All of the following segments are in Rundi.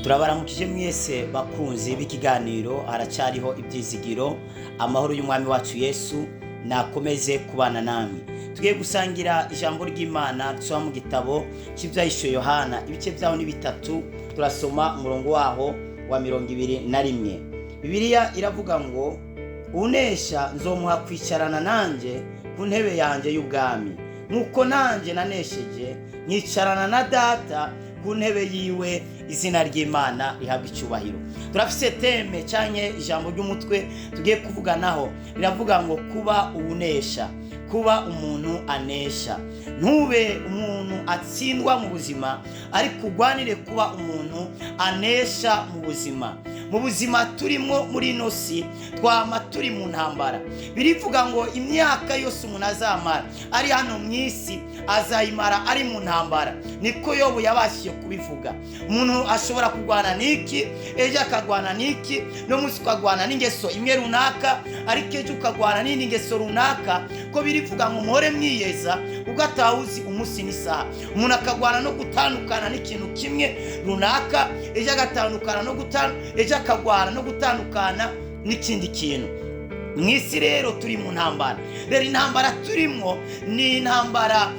Turabaramukije mwese bakunzi b'ikiganiro haracariho ivyizigiro. Amahoro y'umwami wacu Yesu nakomeze kubana namwe. Tugiye gusangira ijambo ry'Imana dusoma mu gitabo cy'Ivyofasha Yohana ibice byaho ni bitatu. Turasoma umurongo waho wa 21. Bibiliya iravuga ngo unesha nzomuha kwicarana nanje ku ntebe yanje y'ubwami, nuko nanje nanesheje nkicarana na data ku ntebe yiwe. Izina ry'Imana rihabwa icyubahiro. Turafise teme cyanye ijambo ry'umutwe tugiye kuvuganaho, riravuga ngo kuba unesha, kuba umuntu anesha. Ntube umuntu atsindwa mu buzima, ariko ugwanire kuba umuntu anesha mu buzima. Mu buzima turimo muri ino si twama turi mu ntambara. Birivuga ngo imyaka yose umuntu azamara ari hano mu isi azayimara ari mu ntambara. Niko Yobu yabashije kubivuga. Umuntu ashobora kugwana Niki, ejo akagwana Niki, no musi ukagwana n'ingeso imwe runaka, ariko ejo ukagwana n'indi ngeso runaka. Ko birivuga ngo muhore mwiyeza ugatawuzi umusi n'isaha. Umuntu akagwana no gutandukana n'ikintu kimwe runaka, ejo agatandukana no ejo akagwana no gutandukana n'ikindi kintu. Mwisi rero turi mu ntambara. Rero intambara turimo ni intambara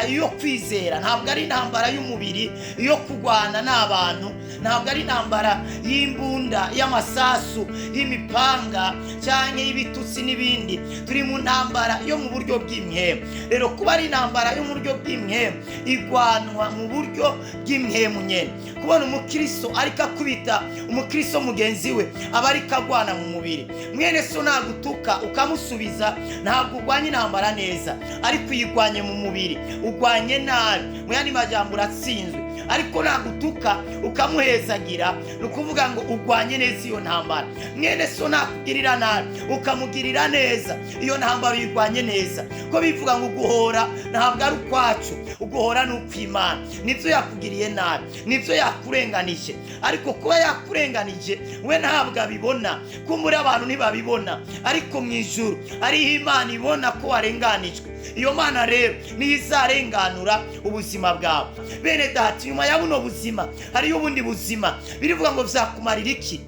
yo kwizera, ntabwo ari intambara y'umubiri yo kugwana n'abantu, ntabwo ari intambara y'imbunda y'amasasu y'imipanga cyangwa y'ibitutsi n'ibindi. Turi mu ntambara yo mu buryo bw'imhemu. Rero kuba ari intambara yo mu buryo bw'imhemu igwanwa mu buryo bw'imhemu nyene. Kubona umukristo ariko akubita umukristo mugenzi we aba ariko agwana mu mubiri. Mwene so nagutuka ukamusubiza ntabwo ugwanye intambara neza, ariko uyigwanye mu mubiri ugwanye nabi. Muyandi majambo uratsinzwe. Ariko nagutuka ukamuhezagira nukuvuga ngo ugwanye neza iyo ntambara. Mwene so nakugirira nabi ukamugirira neza, iyo ntambara uyigwanye neza. Ko bivuga ngo guhora ntabwo ari ukwacu, uguhora n'ukw'Imana. Nivyo yakugiriye nabi, nivyo yakurenganije, ariko kuba yakurenganije we ntabwo abibona, kumuri abantu ntibabibona, ariko mu ijuru ari Imana ibona ko warenganijwe. Iyo Mana rero niyo izarenganura ubuzima bwawe. Bene data, nyuma ya buno buzima hariyo ubundi buzima. Birivuga ngo vyakumarira iki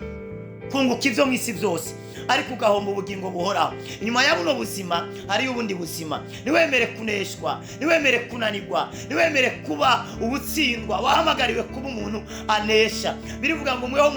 kunguka ivyo mwisi byose, ariko ugahomba ubugingo buhoraho. Nyuma ya buno buzima hariyo ubundi buzima. Niwemere kuneshwa, niwemere kunanirwa, niwemere kuba ubutsindwa, wahamagariwe kuba umuntu anesha. Birivuga ngo mweho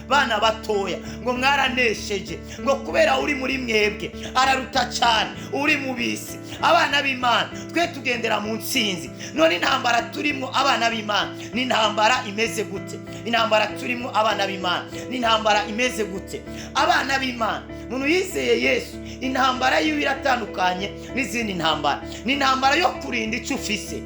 bana batoya ngo mwaranesheje, ngo kubera uri muri mwebwe araruta cyane uri mu bisi. Abana b'Imana twe tugendera mu ntsinzi. None intambara turimo abana b'Imana ni intambara imeze gute? Intambara turimo abana b'Imana ni intambara imeze gute? Abana b'Imana muntu yizeye Yesu, intambara yiwe iratandukanye n'izindi ntambara. Ni intambara yo kurinda icyo ufise.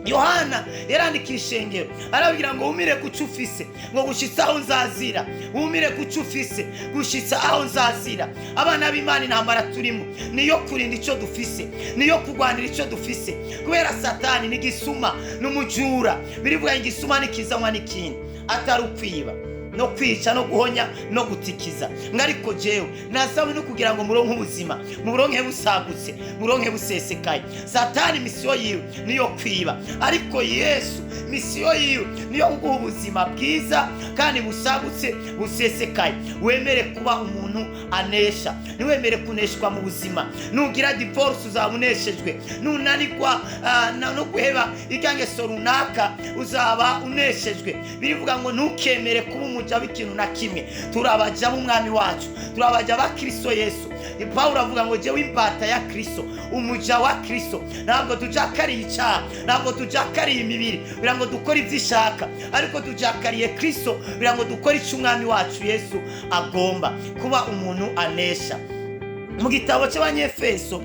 Yohana yarandika ishengero arabwira ngo umire kuco ufise, ngo gushitsa aho nzazira. Umire kuco ufise gushitsa aho nzazira. Abana b'Imana intambara turimo niyo kurinda ico dufise, niyo kugwanira ico dufise. Kubera Satani ni gisuma n'umujura. Birivuga igisuma nikizanywa n'ikindi atari ukwiba no kwica no guhonya no gutikiza. Ngariko jewe nasawe no kugira ngo muronke ubuzima, muronke busagutse, muronke busesekaye. Satani misiyo yiwe niyo kwiba, ariko Yesu misiyo yiwe niyo kuguha ubuzima bwiza kandi busagutse busesekaye. Wemere kuba umuntu anesha, niwemere kuneshwa mu buzima. Nugira divorce uzabuneshejwe, nunanirwa no guheba ikangeso runaka uzaba uneshejwe. Birivuga ngo ntukemere kuba umuja w'ikintu na kimwe. Turabaja b'umwami wacu, turabaja ba Kristo Yesu. Paulo avuga ngo jewe imbata ya Kristo, umuja wa Kristo. Ntabwo tujakariye icyaha, ntabwo tujakariye imibiri kugira ngo dukore ivyishaka, ariko tujakariye Kristo kugira ngo dukore icyo umwami wacu Yesu agomba. Kuba umuntu anesha. Mu gitabo cy'Abanyefeso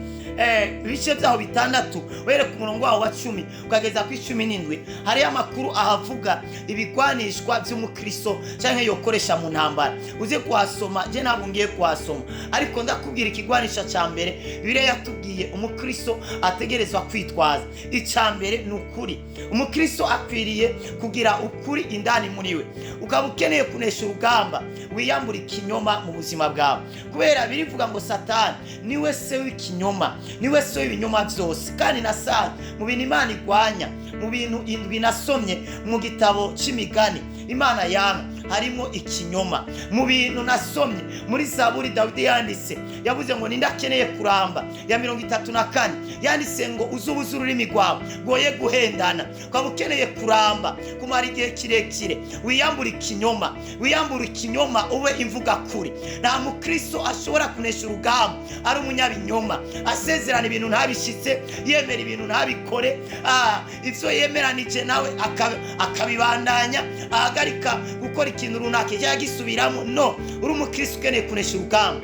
ibice byaho bitandatu were ku murongo waho wa 10 ukageza ku 17 hari amakuru ahavuga ibigwanishwa by'umukristo cyangwa yokoresha mu ntambara. Uze kuhasoma, je ntabwo ngiye kuhasoma, ariko ndakubwira ikigwanisha cya mbere Bibiliya yatubwiye umukristo ategerezwa kwitwaza. Icya mbere ni ukuri. Umukristo akwiriye kugira ukuri indani muri we. Ukaba ukeneye kunesha urugamba, wiyambura ikinyoma mu buzima bwawe. Kubera birivuga ngo Satani niwe se w'ikinyoma. niwe so y'ibinyoma byose. Kandi nasanze mu bintu Imana igwanya, mu bintu indwi nasomye mu gitabo c'imigani Imana yanga harimo ikinyoma. Mu bintu nasomye muri Zaburi Dawidi yanditse, yavuze ngo nindakeneye kuramba ya 34 yanditse ngo uzubuza ururimi rwawe goye guhendana. Ukaba ukeneye kuramba kumara igihe kirekire, wiyambura ikinyoma, wiyambura ikinyoma ube imvuga kuri. Nta mukristo ashobora kunesha urugamba ari umunyabinyoma, asezerana ibintu ntabishitse, yemera ibintu ntabikore, ivyo yemeranije nawe akabibandanya, ahagarika gukora ikintu runaka yagisubiramo. No, uri umukristo ukeneye kunesha urugamba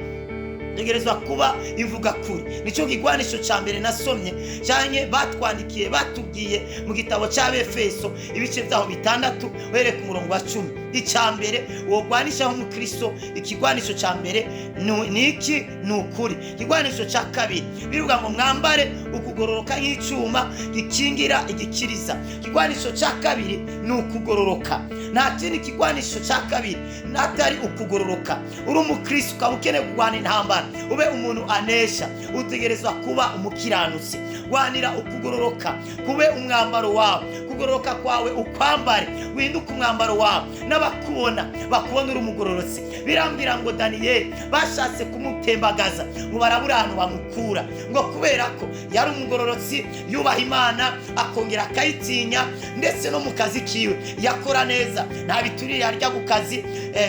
tegerezwa kuba ivuga kuri. Nico kigwanisho ca mbere nasomye cyanye batwandikiye batubwiye mu gitabo c'Abefeso ibice vyaho 6 were ku murongo wa 10. Icambere wogwanisha ho umukristo, ikigwanisho ca mbere niki nukuri. Ikigwanisho ca kabiri biruga ngo mwambare ukugororoka nk'icuma gikingira igikiriza. Ikigwanisho ca kabiri nukugororoka. Nta kindi kigwanisho ca kabiri natari ukugororoka. Uri umukristo ukabukene kugwana intambara ube umuntu anesha, utegerezwa kuba umukiranutsi. Gwanira ukugororoka kube umwambaro wawe, kugororoka kwawe ukwambare, winduka umwambaro wawe n'abakubona bakubona uri umugororotsi. Birambwira ngo Daniyeli bashatse kumutembagaza ngo barabura ahantu bamukura, ngo kubera ko yari umugororotsi yubaha Imana akongera akayitinya, ndetse no mu kazi kiwe yakora neza, nta biturire yarya ku kazi.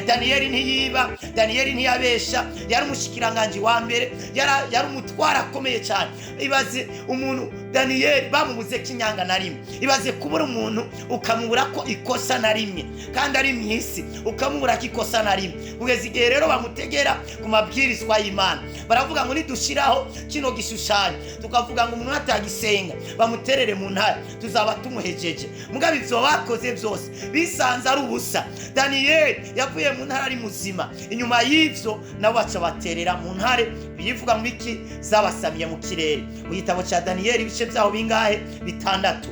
Daniyeli ntiyiba, Daniyeli ntiyabesha, yari umushikiranganje wa mbere, yari umutwara akomeye cyane. Ibaze umuntu Daniyeli bamubuze kinyanga na rimwe. Ibaze kubura umuntu ukamubura ko ikosa na rimwe, kandi ari mwisi ukamubura ko ikosa na rimwe. Kugeza igihe rero bamutegera ku mabwirizwa y'Imana, baravuga ngo nidushiraho kino gishushanyo tukavuga ngo umuntu atagisenga bamuterere mu ntare tuzaba tumuhejeje. Mugabe ivyo bakoze byose bisanze ari ubusa. Daniyeli yavuye mu ntare ari muzima. Inyuma y'ivyo nabo baca baterera mu ntare, bivuga mu iki zabasamiye mu kirere. Mu gitabo ca Daniyeli ibice vyaho bingahe 6.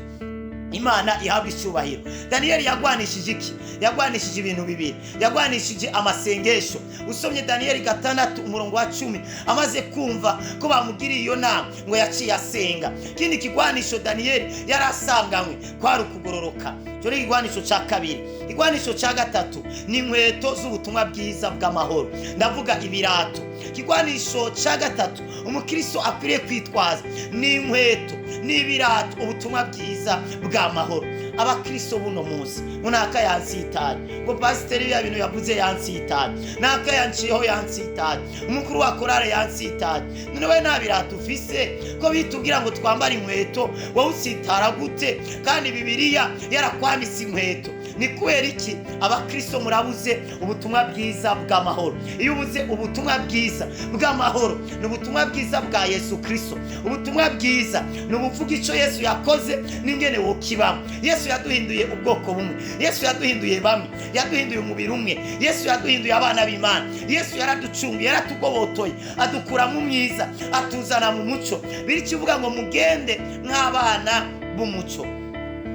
Imana ihabwa icyubahiro. Daniyeli yagwanishije iki? Yagwanishije ibintu bibiri. Yagwanishije amasengesho. Usomye Daniyeli 6 umurongo wa 10, amaze kumva ko bamugiriye iyo nama ngo yaciye asenga. Kindi kigwanisho Daniyeli yarasanganywe kwari ukugororoka. Cyo igwanisho ca kabiri. Igwanisho ca gatatu ni inkweto z'ubutumwa bwiza bw'amahoro, ndavuga ibirato. Kigwanisho ca gatatu umukristo akwiriye kwitwaza ni inkweto n'ibirato, ubutumwa bwiza bw'amahoro. Abakristo buno munsi munaka yansitanye ngo pasiteri ya bintu yavuze yansitanye, naka yanciyeho yansitanye, umukuru wa korale yansitanye. None we nta birato ufise ko bitubwira ngo twambare inkweto, wowe usitara gute kandi Bibiliya yarakwamise inkweto? Ni kubera iki abakristo murabuze ubutumwa bwiza bw'amahoro? Iyo ubuze ubutumwa bwiza bw'amahoro, ni ubutumwa bwiza bwa Yesu Kristo. Ubutumwa bwiza ni ubuvuga ico Yesu yakoze n'ingene wokibamo. Yesu yaduhinduye ubwoko bumwe, Yesu yaduhinduye bamwe, yaduhinduye umubiri umwe, Yesu yaduhinduye abana b'Imana. Yesu yaraducunguye, yaratugobotoye, adukura mu myiza, atuzana mu muco. Biri kivuga ngo mugende nk'abana b'umuco.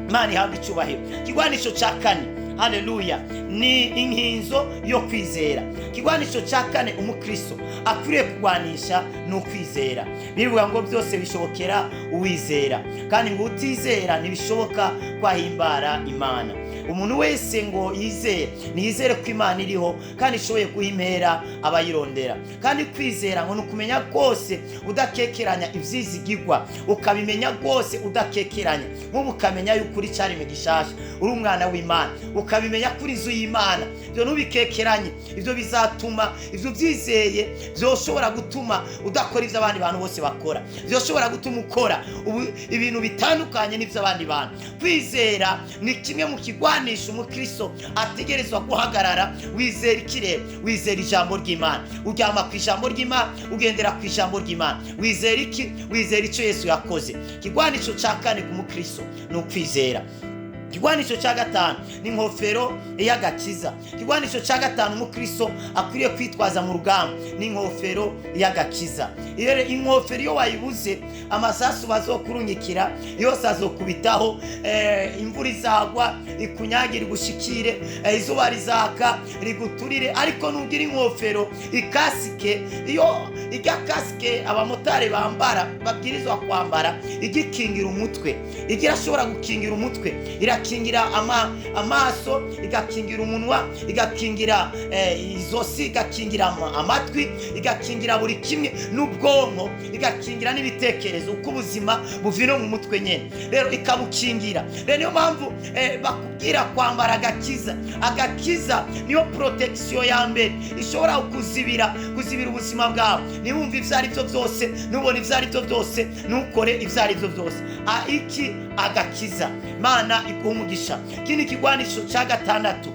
Imana ihabwa icyubahiro. Kigwanisho ca kane, haleluya, ni inkinzo yo kwizera. Kigwanisho ca kane umukristo akwiriye kugwanisha no kwizera. Bivuga ngo byose bishobokera uwizera, kandi ngo utizera ntibishoboka kwahimbara Imana. Umuntu wese ngo yizere ko Imana iriho kandi ishoboye guhimera abayirondera. Kandi kwizera ngo nukumenya rwose udakekeranya ivyizigirwa, ukabimenya rwose udakekeranya. Nk'ubu ukamenya yuko uri cyarime gishasha, uri umwana w'Imana, ukabimenya kuri inzu y'Imana. Byo nubikekeranye, ivyo bizatuma ivyo byizeye byoshobora gutuma udakora ivyo abandi bantu bose bakora, byoshobora gutuma ukora ibintu bitandukanye n'ivyo abandi bantu. Kwizera ni kimwe mu kigwanisho umukristo ategerezwa guhagarara. Wizera ikirere, wizera ijambo ry'Imana, uryama ku ijambo ry'Imana, ugendera ku ijambo ry'Imana. Wizera iki? Wizera ico Yesu yakoze. Kigwanisho ca kane ku mukristo no kwizera. Ikigwanisho cya gatanu ni inkofero y'agakiza. Ikigwanisho cya gatanu umukristo akwiriye kwitwaza mu rugamba ni inkofero y'agakiza. Inkofero iyo wayibuze amasasu bazokurunyikira yose azokubitaho, imvura izagwa ikunyagire gushikire, izuba rizaka riguturire, ariko nugira inkofero ikasike, iyo ijya kasike abamotari bambara babwirizwa kwambara igikingira umutwe, igirashobora gukingira umutwe, irakingira amaso, igakingira umunwa, igakingira izosi, igakingira amatwi, igakingira buri kimwe n'ubwonko, igakingira n'ibitekerezo uko ubuzima buvira mu mutwe nyene, rero ikabukingira. Rero niyo mpamvu bakubwira kwambara agakiza. Agakiza niyo protection ya mbere ishobora kuzibira ubuzima bwawe. Niwumva ivyo ari byo byose, nubona ivyo ari byo byose, nukore ivyo ari byo byose. Iki agakiza. Imana iguha umugisha. Kini kigwanisho cya gatandatu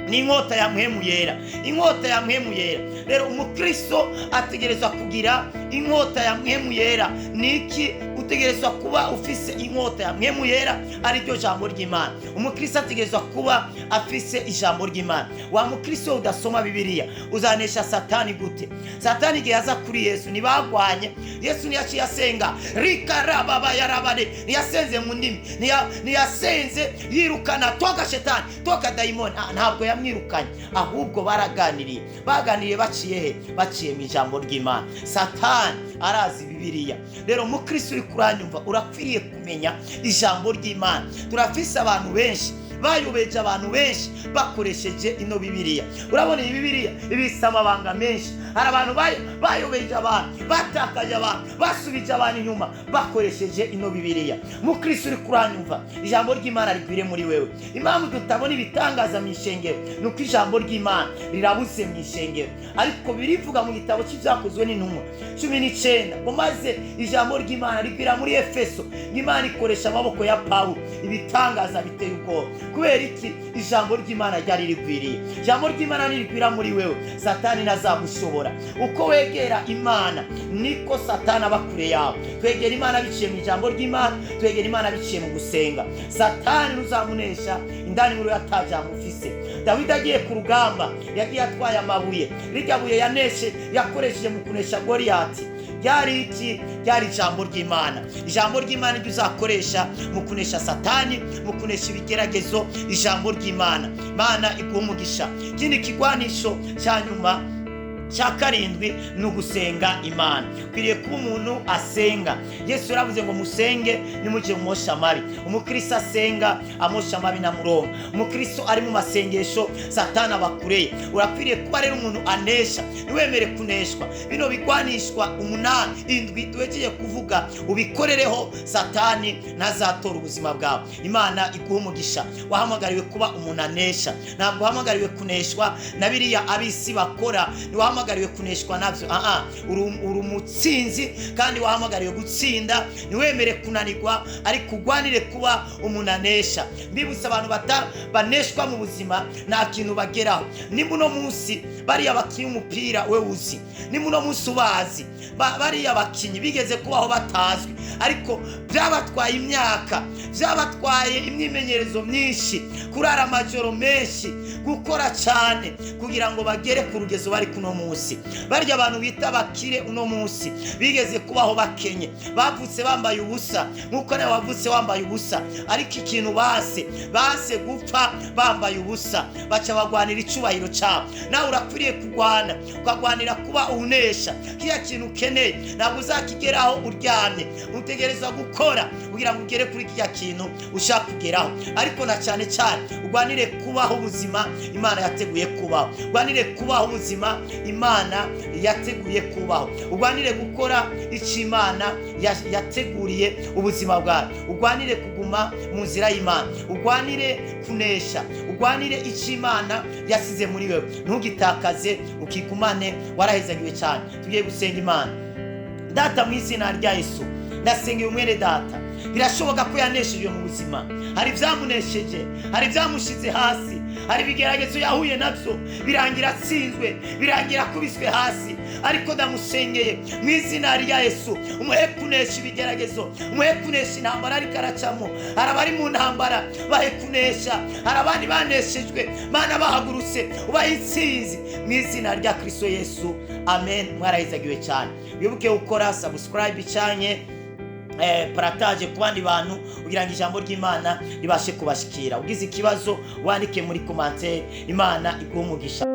ni inkota ya mpwemu yera. Inkota ya mpwemu yera. Rero umukristo ategerezwa kugira inkota ya mpwemu yera. Niki utegerezwa kuba ufise inkota ya mpwemu yera, ari ryo jambo ry'Imana. Umukristo ategerezwa kuba afise ijambo ry'Imana. Wa mukristo udasoma Bibiliya uzanesha Satani gute? Satani igihe aza kuri Yesu ntibagwanye. Yesu niyaciye asenga rikarababa yarabane, niyasenze mu ndimi, niyasenze yirukana toka shetani, toka daimoni. Ntabwo yamwirukanye, ahubwo baganiriye baciye he? Baciye mu ijambo ry'Imana. Satani arazi Bibiliya. Rero mukristo uri kuranyumva urakwiriye kumenya ijambo ry'Imana. Turafise abantu benshi bayobeje abantu benshi bakoresheje ino Bibiliya. Urabona iyi Bibiliya ibisa amabanga menshi. Hari abantu bayobeje abantu, batakaje abantu, basubije abantu inyuma bakoresheje ino Bibiliya. Mukristo uri kuranyumva, ijambo ry'Imana rigwire muri wewe. Impamvu tutabona ibitangaza mu ishengero nuko ijambo ry'Imana rirabuze mu ishengero. Ariko birivuga mu gitabo cy'Ibyakozwe n'Intumwa 19 ngo maze ijambo ry'Imana rigwira muri Efeso. Imana ikoresha amaboko ya Pawulo ibitangaza biteye ubwoba. Kubera iki? Ijambo ry'Imana ryari rigwiriye. Ijambo ry'Imana nirigwira muri wewe, Satani nazagushobora. Uko wegera Imana niko Satani aba kure yawe. Twegera Imana biciye mu ijambo ry'Imana, twegera Imana biciye mu gusenga. Satani ruzamunesha indani muri yatajambo ufise. Dawidi agiye ku rugamba yagiye atwaye amabuye. Rirya buye yakoresheje mu kunesha Goliyati ryari iki? Ryari ijambo ry'Imana. Ijambo ry'Imana ryo uzakoresha mu kunesha Satani, mu kunesha ibigeragezo. Ijambo ry'Imana. Imana iguha umugisha. Ikindi kigwanisho cya nyuma cya karindwi ni ugusenga Imana. Kwiriye kuba umuntu asenga. Yesu yaravuze ngo musenge nimuje mu mosha mabi. Umukristo asenga amosha mabi na murongo. Umukristo ari mu masengesho Satani abakureye. Urakwiriye kuba rero umuntu anesha, niwemere kuneshwa. Bino bigwanishwa 8 tuwegeye kuvuga ubikorereho, Satani ntazatora ubuzima bwawe. Imana iguha umugisha. Wahamagariwe kuba umuntu anesha, ntabwo wahamagariwe kuneshwa na biriya abisi bakora. Ni wahamagariwe kuneshwa navyo. Uri umutsinzi kandi wahamagariwe gutsinda. Niwemere kunanirwa ariko ugwanire kuba umuntu anesha. Mbibutsa abantu baneshwa mu buzima nta kintu bageraho. Ni muno munsi bariya bakinyi umupira we uzi, ni muno munsi ubazi bariya bakinyi bigeze kubaho batazwi, ariko byabatwaye imyaka, byabatwaye imyimenyerezo myinshi, kurara amajoro menshi, gukora cyane kugira ngo bagere ku rugezo bari kuno munsi. Barya abantu bita bakire uno munsi bigeze kubaho bakenye, bavutse bambaye ubusa nkuko nawe wavutse wambaye ubusa, ariko ikintu base gupfa bambaye ubusa, baca bagwanira icubahiro cyabo. Nawe urakwiriye kugwana, ukagwanira kuba unesha. Kiya kintu ukeneye ntabwo uzakigeraho uryamye, utegereza gukora kugira ngo ugere kuri kiya kintu ushaka kugeraho. Ariko na cyane cyane ugwanire kubaho ubuzima Imana yateguye kubaho, ugwanire kubaho ubuzima Imana yateguye kubaho, ugwanire gukora icyo Imana yateguriye ubuzima bwawe, ugwanire kuguma mu nzira y'Imana, ugwanire kunesha, ugwanire icyo Imana yasize muri wewe. Ntugitakaze, ukigumane. Warahezagiwe cyane. Tugiye gusenga Imana. Data, mu izina rya Yesu ndasengeye umwere data, birashoboka ko yaneshejwe mu buzima, hari ibyamunesheje, hari ibyamushize hasi, hari ibigeragezo yahuye nabyo birangira atsinzwe, birangira akubiswe hasi. Ariko ndamusengeye mu izina rya Yesu, umuhe kunesha ibigeragezo, umuhe kunesha intambara ariko aracamo. Hari abari mu ntambara bahe kunesha, hari abandi baneshejwe Mana bahagurutse ubahe intsinzi mu izina rya Kristo Yesu, amen. Mwarahizagiwe cyane. Wibuke gukora subscribe cyane partage ku bandi bantu kugira ngo ijambo ry'Imana ribashe kubashikira. Ugize ikibazo wandike muri commentaire. Imana iguhe umugisha.